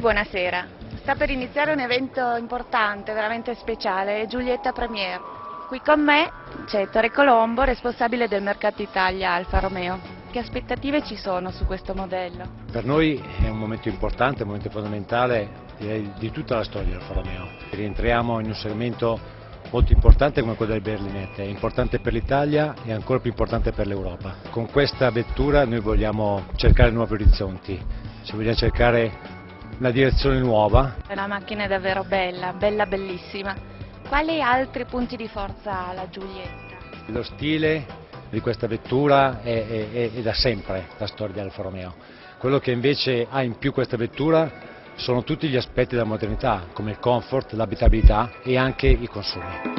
buonasera. Sta per iniziare un evento importante, veramente speciale, Giulietta Premier. Qui con me c'è Ettore Colombo, responsabile del mercato Italia Alfa Romeo. Che aspettative ci sono su questo modello? Per noi è un momento importante, un momento fondamentale, direi, di tutta la storia di Alfa Romeo. Rientriamo in un segmento molto importante come quello delle berlinette, è importante per l'Italia e ancora più importante per l'Europa. Con questa vettura noi vogliamo cercare nuovi orizzonti, ci vogliamo cercare una direzione nuova. È una macchina davvero bella, bellissima. Quali altri punti di forza ha la Giulietta? Lo stile di questa vettura è da sempre la storia di Alfa Romeo. Quello che invece ha in più questa vettura sono tutti gli aspetti della modernità, come il comfort, l'abitabilità e anche i consumi.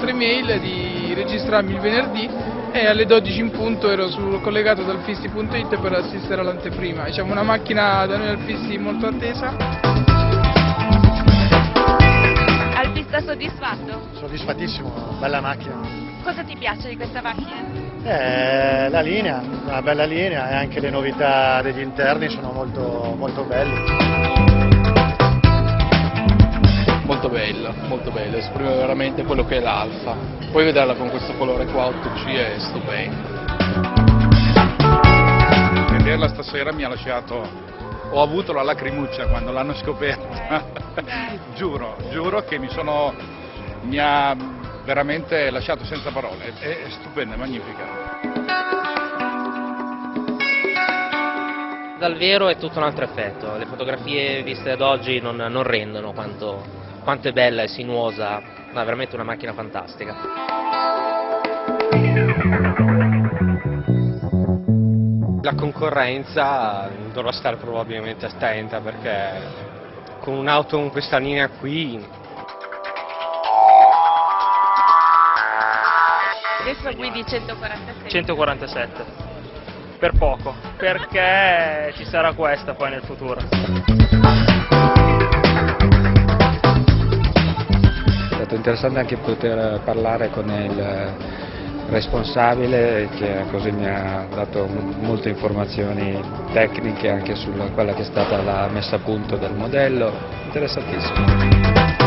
Email di registrarmi il venerdì e alle 12 in punto ero collegato dal Alfisti.it per assistere all'anteprima. Diciamo una macchina da noi Alfisti molto attesa. Alfista soddisfatto? Soddisfattissimo, bella macchina. Cosa ti piace di questa macchina? La linea, una bella linea e anche le novità degli interni sono molto belli. Molto bella, esprime veramente quello che è l'Alfa. Poi vederla con questo colore qua 8C è stupendo. Vederla stasera mi ha lasciato, ho avuto la lacrimuccia quando l'hanno scoperta. Giuro che mi ha veramente lasciato senza parole, è stupenda, è magnifica. Dal vero è tutto un altro effetto, le fotografie viste ad oggi non rendono quanto è bella e sinuosa, ma è veramente una macchina fantastica. La concorrenza dovrà stare probabilmente attenta perché con un'auto con questa linea qui... Adesso guidi 147. 147, per poco, perché ci sarà questa poi nel futuro. È stato interessante anche poter parlare con il responsabile che così mi ha dato molte informazioni tecniche anche su quella che è stata la messa a punto del modello, interessantissimo.